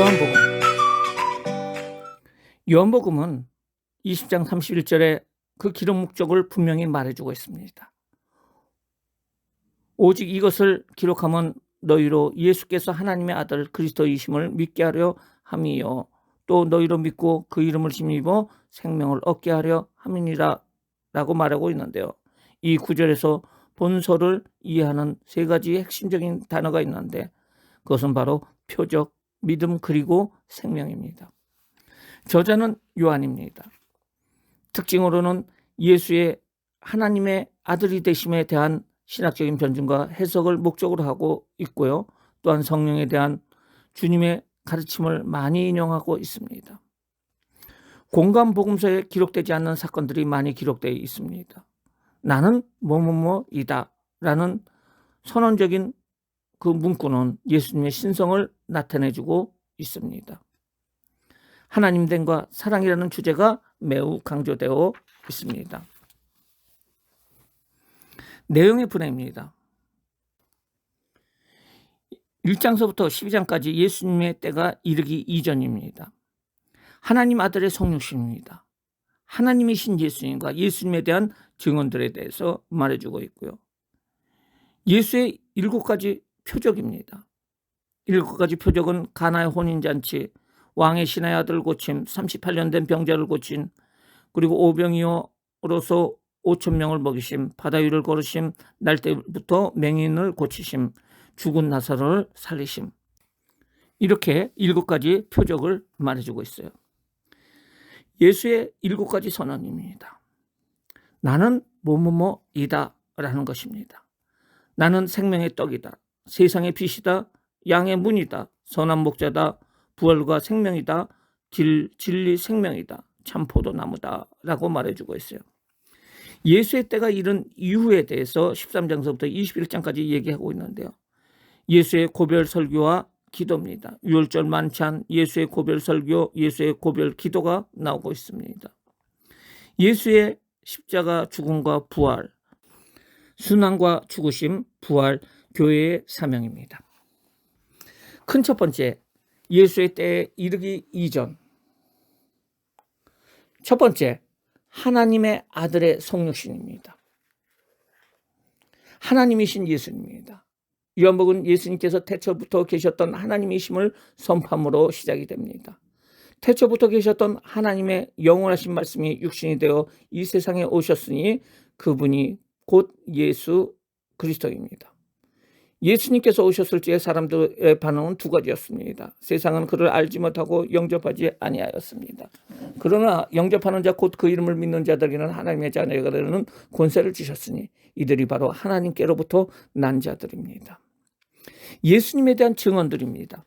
요한복음. 요한복음은 20장 31절에 그 기록 목적을 분명히 말해주고 있습니다. 오직 이것을 기록하면 너희로 예수께서 하나님의 아들 그리스도이심을 믿게 하려 함이요 또 너희로 믿고 그 이름을 힘입어 생명을 얻게 하려 함이니라 라고 말하고 있는데요. 이 구절에서 본서를 이해하는 세 가지 핵심적인 단어가 있는데 그것은 바로 표적, 믿음 그리고 생명입니다. 저자는 요한입니다. 특징으로는 예수의 하나님의 아들이 되심에 대한 신학적인 변증과 해석을 목적으로 하고 있고요. 또한 성령에 대한 주님의 가르침을 많이 인용하고 있습니다. 공간 복음서에 기록되지 않는 사건들이 많이 기록되어 있습니다. 나는 뭐뭐뭐이다 라는 선언적인 그 문구는 예수님의 신성을 나타내주고 있습니다. 하나님됨과 사랑이라는 주제가 매우 강조되어 있습니다. 내용의 분해입니다. 1장서부터 12장까지 예수님의 때가 이르기 이전입니다. 하나님 아들의 성육신입니다. 하나님이신 예수님과 예수님에 대한 증언들에 대해서 말해주고 있고요. 예수의 7가지 표적입니다. 7가지 표적은 가나의 혼인잔치, 왕의 신하의 아들 고침, 38년 된 병자를 고친, 그리고 오병이어로서 5,000명을 먹이심, 바다 위를 걸으심, 날 때부터 맹인을 고치심, 죽은 나사로를 살리심. 이렇게 7가지 표적을 말해주고 있어요. 예수의 7가지 선언입니다. 나는 뭐뭐뭐이다 라는 것입니다. 나는 생명의 떡이다. 세상의 빛이다. 양의 문이다. 선한 목자다. 부활과 생명이다. 진리 생명이다. 참 포도나무다 라고 말해주고 있어요. 예수의 때가 이른 이후에 대해서 13장서부터 21장까지 얘기하고 있는데요. 예수의 고별 설교와 기도입니다. 유월절 만찬, 예수의 고별 설교, 예수의 고별 기도가 나오고 있습니다. 예수의 십자가 죽음과 부활, 순환과 죽으심, 부활, 교회의 사명입니다. 큰 첫 번째, 예수의 때에 이르기 이전. 첫 번째, 하나님의 아들의 성육신입니다. 하나님이신 예수님입니다. 요한복음은 예수님께서 태초부터 계셨던 하나님이심을 선포함으로 시작이 됩니다. 태초부터 계셨던 하나님의 영원하신 말씀이 육신이 되어 이 세상에 오셨으니 그분이 곧 예수 그리스도입니다. 예수님께서 오셨을 때의 사람들의 반응은 2가지였습니다. 세상은 그를 알지 못하고 영접하지 아니하였습니다. 그러나 영접하는 자 곧 그 이름을 믿는 자들에게는 하나님의 자녀가 되는 권세를 주셨으니 이들이 바로 하나님께로부터 난 자들입니다. 예수님에 대한 증언들입니다.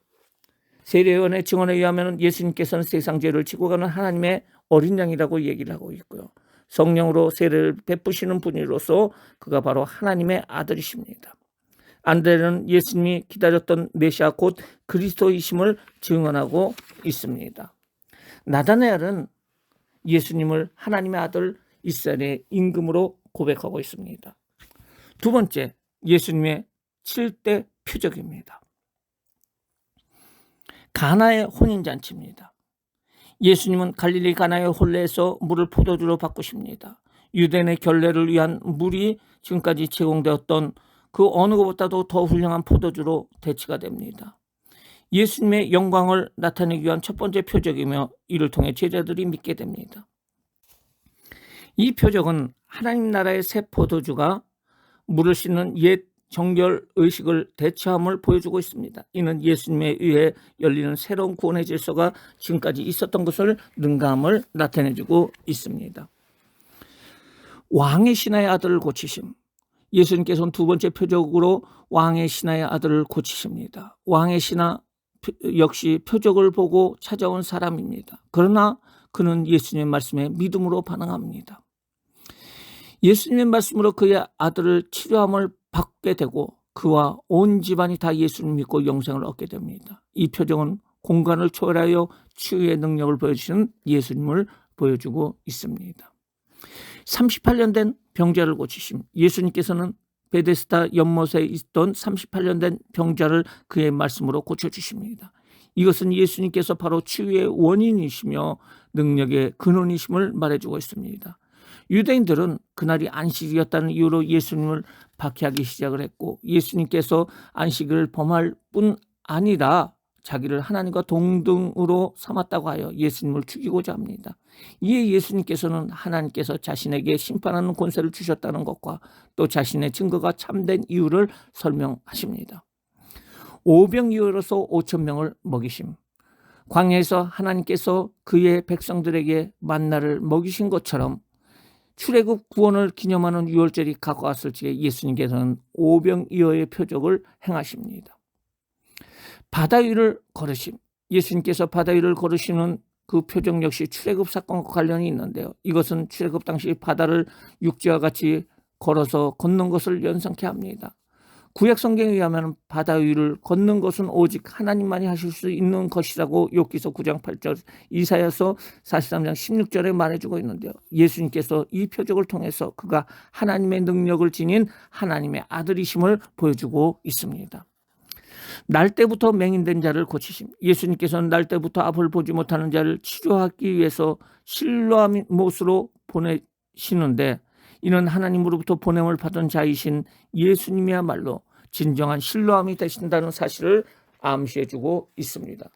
세례요한의 증언에 의하면 예수님께서는 세상 죄를 지고 가는 하나님의 어린 양이라고 얘기를 하고 있고요. 성령으로 세례를 베푸시는 분으로서 그가 바로 하나님의 아들이십니다. 안드레는 예수님이 기다렸던 메시아 곧 그리스도이심을 증언하고 있습니다. 나다나엘은 예수님을 하나님의 아들 이스라엘의 임금으로 고백하고 있습니다. 두 번째, 예수님의 7대 표적입니다. 가나의 혼인잔치입니다. 예수님은 갈릴리 가나의 혼례에서 물을 포도주로 바꾸십니다. 유대인의 결례를 위한 물이 지금까지 제공되었던 그 어느 것보다도 더 훌륭한 포도주로 대치가 됩니다. 예수님의 영광을 나타내기 위한 첫 번째 표적이며 이를 통해 제자들이 믿게 됩니다. 이 표적은 하나님 나라의 새 포도주가 물을 씻는 옛 정결 의식을 대체함을 보여주고 있습니다. 이는 예수님에 의해 열리는 새로운 구원의 질서가 지금까지 있었던 것을 능가함을 나타내주고 있습니다. 왕의 신하의 아들을 고치심. 예수님께서는 2번째 표적으로 왕의 신하의 아들을 고치십니다. 왕의 신하 역시 표적을 보고 찾아온 사람입니다. 그러나 그는 예수님의 말씀에 믿음으로 반응합니다. 예수님의 말씀으로 그의 아들을 치료함을 받게 되고 그와 온 집안이 다 예수를 믿고 영생을 얻게 됩니다. 이 표적은 공간을 초월하여 치유의 능력을 보여주시는 예수님을 보여주고 있습니다. 38년 된 병자를 고치심. 예수님께서는 베데스다 연못에 있던 38년 된 병자를 그의 말씀으로 고쳐주십니다. 이것은 예수님께서 바로 치유의 원인이시며 능력의 근원이심을 말해주고 있습니다. 유대인들은 그날이 안식이었다는 이유로 예수님을 박해하기 시작을 했고, 예수님께서 안식을 범할 뿐 아니라 자기를 하나님과 동등으로 삼았다고 하여 예수님을 죽이고자 합니다. 이에 예수님께서는 하나님께서 자신에게 심판하는 권세를 주셨다는 것과 또 자신의 증거가 참된 이유를 설명하십니다. 오병이어로서 5,000명을 먹이심. 광야에서 하나님께서 그의 백성들에게 만나를 먹이신 것처럼 출애굽 구원을 기념하는 유월절이 가까웠을 적에 예수님께서는 오병이어의 표적을 행하십니다. 바다 위를 걸으심. 예수님께서 바다 위를 걸으시는 그 표적 역시 출애굽 사건과 관련이 있는데요. 이것은 출애굽 당시 바다를 육지와 같이 걸어서 걷는 것을 연상케 합니다. 구약 성경에 의하면 바다 위를 걷는 것은 오직 하나님만이 하실 수 있는 것이라고 욥기서 9장 8절, 이사야서 43장 16절에 말해주고 있는데요. 예수님께서 이 표적을 통해서 그가 하나님의 능력을 지닌 하나님의 아들이심을 보여주고 있습니다. 날 때부터 맹인된 자를 고치심. 예수님께서는 날 때부터 앞을 보지 못하는 자를 치료하기 위해서 실로암 못으로 보내시는데, 이는 하나님으로부터 보냄을 받은 자이신 예수님이야말로 진정한 실로암이 되신다는 사실을 암시해주고 있습니다.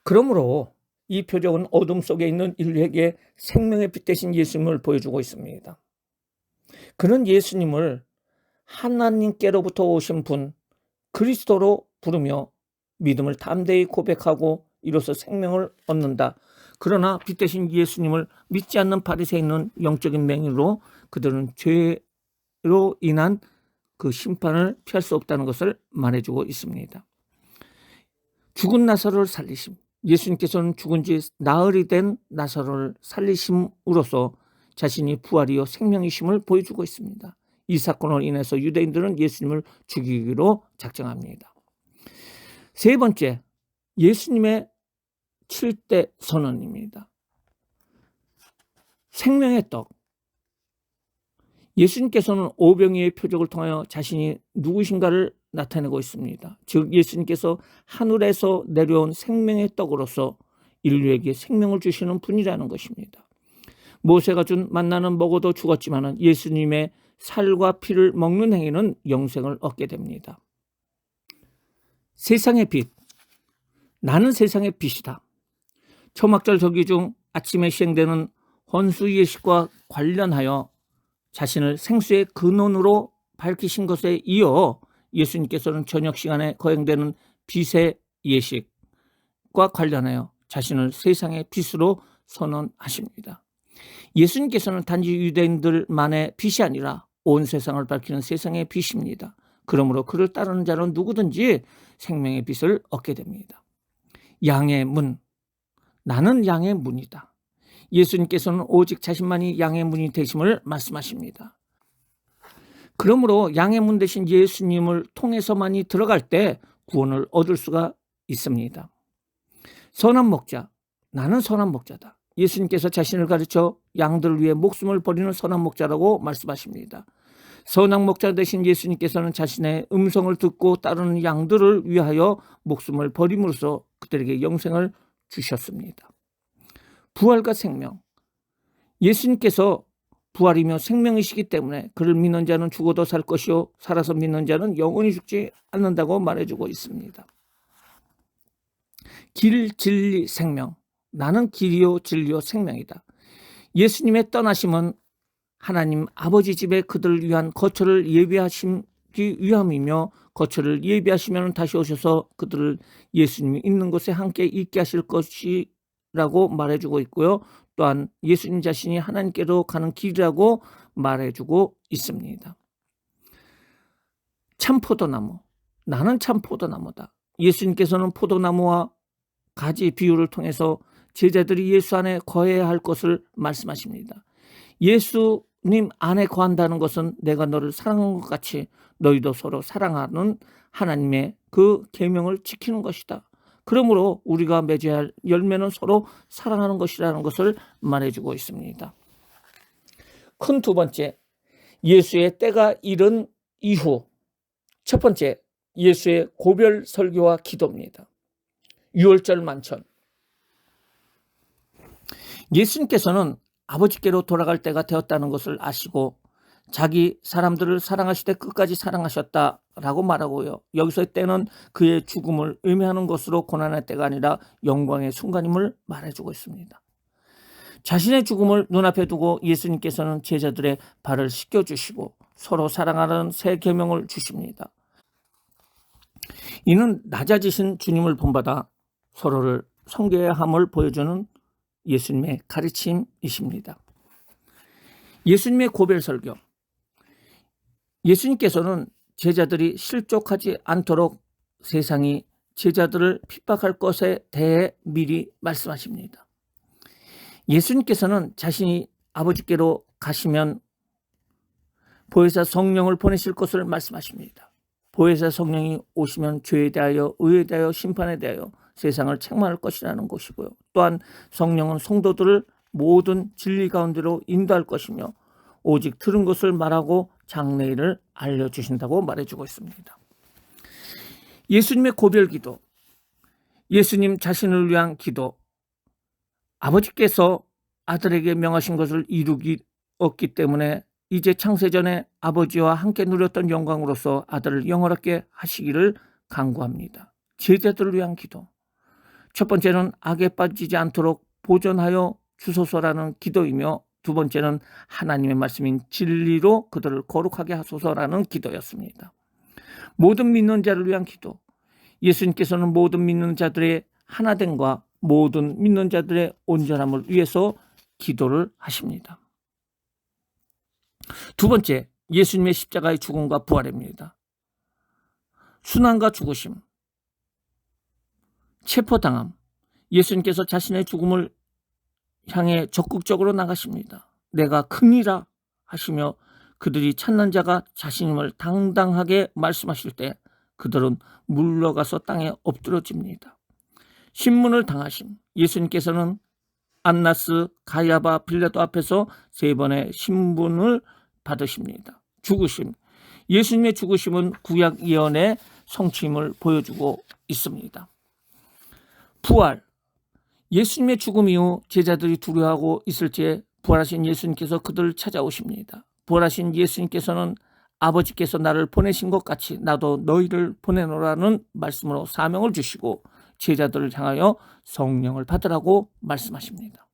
그러므로 이 표적은 어둠 속에 있는 인류에게 생명의 빛 되신 예수님을 보여주고 있습니다. 그는 예수님을 하나님께로부터 오신 분, 그리스도로 부르며 믿음을 담대히 고백하고 이로써 생명을 얻는다. 그러나 빛 대신 예수님을 믿지 않는 바리새인은 영적인 맹인으로 그들은 죄로 인한 그 심판을 피할 수 없다는 것을 말해주고 있습니다. 죽은 나사로를 살리심. 예수님께서는 죽은 지 나흘이 된 나사로를 살리심으로써 자신이 부활이요 생명이심을 보여주고 있습니다. 이 사건으로 인해서 유대인들은 예수님을 죽이기로 작정합니다. 세 번째, 예수님의 7대 선언입니다. 생명의 떡. 예수님께서는 오병이의 표적을 통하여 자신이 누구신가를 나타내고 있습니다. 즉 예수님께서 하늘에서 내려온 생명의 떡으로서 인류에게 생명을 주시는 분이라는 것입니다. 모세가 준 만나는 먹어도 죽었지만 예수님의 살과 피를 먹는 행위는 영생을 얻게 됩니다. 세상의 빛. 나는 세상의 빛이다. 초막절 절기 중 아침에 시행되는 헌수 예식과 관련하여 자신을 생수의 근원으로 밝히신 것에 이어 예수님께서는 저녁 시간에 거행되는 빛의 예식과 관련하여 자신을 세상의 빛으로 선언하십니다. 예수님께서는 단지 유대인들만의 빛이 아니라 온 세상을 밝히는 세상의 빛입니다. 그러므로 그를 따르는 자는 누구든지 생명의 빛을 얻게 됩니다. 양의 문. 나는 양의 문이다. 예수님께서는 오직 자신만이 양의 문이 되심을 말씀하십니다. 그러므로 양의 문 대신 예수님을 통해서만이 들어갈 때 구원을 얻을 수가 있습니다. 선한 목자. 나는 선한 목자다. 예수님께서 자신을 가르쳐 양들을 위해 목숨을 버리는 선한 목자라고 말씀하십니다. 선한 목자 되신 예수님께서는 자신의 음성을 듣고 따르는 양들을 위하여 목숨을 버림으로써 그들에게 영생을 주셨습니다. 부활과 생명. 예수님께서 부활이며 생명이시기 때문에 그를 믿는 자는 죽어도 살 것이요 살아서 믿는 자는 영원히 죽지 않는다고 말해주고 있습니다. 길, 진리, 생명. 나는 길이요 진리요 생명이다. 예수님의 떠나심은 하나님 아버지 집에 그들을 위한 거처를 예비하시기 위함이며, 거처를 예비하시면 다시 오셔서 그들을 예수님이 있는 곳에 함께 있게 하실 것이라고 말해주고 있고요. 또한 예수님 자신이 하나님께로 가는 길이라고 말해주고 있습니다. 참 포도나무. 나는 참 포도나무다. 예수님께서는 포도나무와 가지 비유를 통해서 제자들이 예수 안에 거해야 할 것을 말씀하십니다. 예수님 안에 거한다는 것은 내가 너를 사랑한 것 같이 너희도 서로 사랑하는 하나님의 그 계명을 지키는 것이다. 그러므로 우리가 맺어야 할 열매는 서로 사랑하는 것이라는 것을 말해주고 있습니다. 큰 두 번째, 예수의 때가 이른 이후. 첫 번째, 예수의 고별 설교와 기도입니다. 유월절 만찬. 예수님께서는 아버지께로 돌아갈 때가 되었다는 것을 아시고 자기 사람들을 사랑하시되 끝까지 사랑하셨다라고 말하고요. 여기서의 때는 그의 죽음을 의미하는 것으로 고난의 때가 아니라 영광의 순간임을 말해주고 있습니다. 자신의 죽음을 눈앞에 두고 예수님께서는 제자들의 발을 씻겨주시고 서로 사랑하는 새 계명을 주십니다. 이는 낮아지신 주님을 본받아 서로를 섬겨야 함을 보여주는 예수님의 가르침이십니다. 예수님의 고별 설교. 예수님께서는 제자들이 실족하지 않도록 세상이 제자들을 핍박할 것에 대해 미리 말씀하십니다. 예수님께서는 자신이 아버지께로 가시면 보혜사 성령을 보내실 것을 말씀하십니다. 보혜사 성령이 오시면 죄에 대하여, 의에 대하여, 심판에 대하여 세상을 책망할 것이라는 것이고요. 또한 성령은 성도들을 모든 진리 가운데로 인도할 것이며 오직 들은 것을 말하고 장래일을 알려주신다고 말해주고 있습니다. 예수님의 고별 기도. 예수님 자신을 위한 기도. 아버지께서 아들에게 명하신 것을 이루었기 때문에 이제 창세전에 아버지와 함께 누렸던 영광으로서 아들을 영원하게 하시기를 간구합니다. 제자들을 위한 기도. 첫 번째는 악에 빠지지 않도록 보존하여 주소서라는 기도이며 두 번째는 하나님의 말씀인 진리로 그들을 거룩하게 하소서라는 기도였습니다. 모든 믿는 자를 위한 기도. 예수님께서는 모든 믿는 자들의 하나됨과 모든 믿는 자들의 온전함을 위해서 기도를 하십니다. 두 번째, 예수님의 십자가의 죽음과 부활입니다. 순환과 죽으심, 체포당함. 예수님께서 자신의 죽음을 향해 적극적으로 나가십니다. 내가 크니라 하시며 그들이 찾는 자가 자신임을 당당하게 말씀하실 때 그들은 물러가서 땅에 엎드러집니다. 신문을 당하심. 예수님께서는 안나스, 가야바, 빌라도 앞에서 3번의 신분을 받으십니다. 죽으심. 예수님의 죽으심은 구약 예언의 성취임을 보여주고 있습니다. 부활. 예수님의 죽음 이후 제자들이 두려워하고 있을 때 부활하신 예수님께서 그들을 찾아오십니다. 부활하신 예수님께서는 아버지께서 나를 보내신 것 같이 나도 너희를 보내노라는 말씀으로 사명을 주시고 제자들을 향하여 성령을 받으라고 말씀하십니다.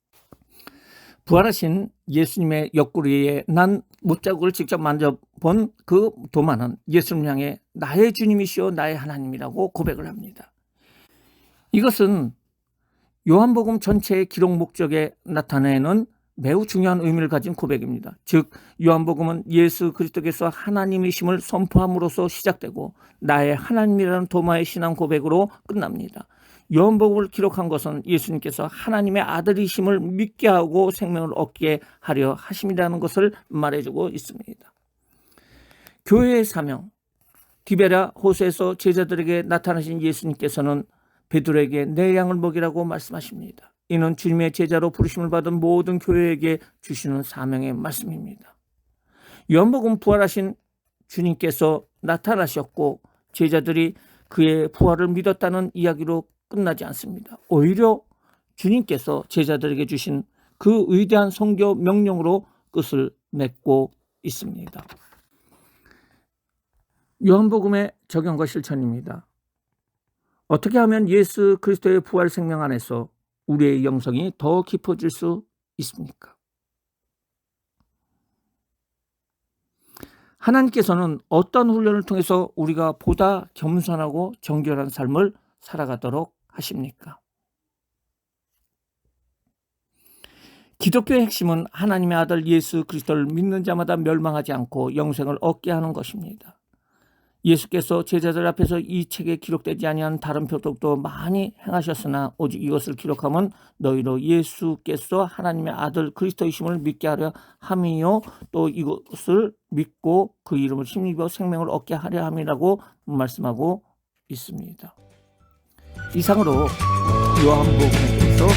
부활하신 예수님의 옆구리에 난 못자국을 직접 만져본 그 도마는 예수님 향해 나의 주님이시오 나의 하나님이라고 고백을 합니다. 이것은 요한복음 전체의 기록 목적에 나타내는 매우 중요한 의미를 가진 고백입니다. 즉 요한복음은 예수 그리스도께서 하나님이심을 선포함으로써 시작되고 나의 하나님이라는 도마의 신앙 고백으로 끝납니다. 요한복음을 기록한 것은 예수님께서 하나님의 아들이심을 믿게 하고 생명을 얻게 하려 하심이라는 것을 말해주고 있습니다. 교회의 사명. 디베랴 호수에서 제자들에게 나타나신 예수님께서는 베드로에게 내 양을 먹이라고 말씀하십니다. 이는 주님의 제자로 부르심을 받은 모든 교회에게 주시는 사명의 말씀입니다. 요한복음 부활하신 주님께서 나타나셨고 제자들이 그의 부활을 믿었다는 이야기로 끝나지 않습니다. 오히려 주님께서 제자들에게 주신 그 위대한 선교 명령으로 끝을 맺고 있습니다. 요한복음의 적용과 실천입니다. 어떻게 하면 예수 그리스도의 부활 생명 안에서 우리의 영성이 더 깊어질 수 있습니까? 하나님께서는 어떤 훈련을 통해서 우리가 보다 겸손하고 정결한 삶을 살아가도록 하십니까? 기독교의 핵심은 하나님의 아들 예수 그리스도를 믿는 자마다 멸망하지 않고 영생을 얻게 하는 것입니다. 예수께서 제자들 앞에서 이 책에 기록되지 아니한 다른 표적도 많이 행하셨으나 오직 이것을 기록하면 너희로 예수께서 하나님의 아들 그리스도이심을 믿게 하려 함이요 또 이것을 믿고 그 이름을 힘입어 생명을 얻게 하려 함이라고 말씀하고 있습니다. 이상으로 요한복음에 대해서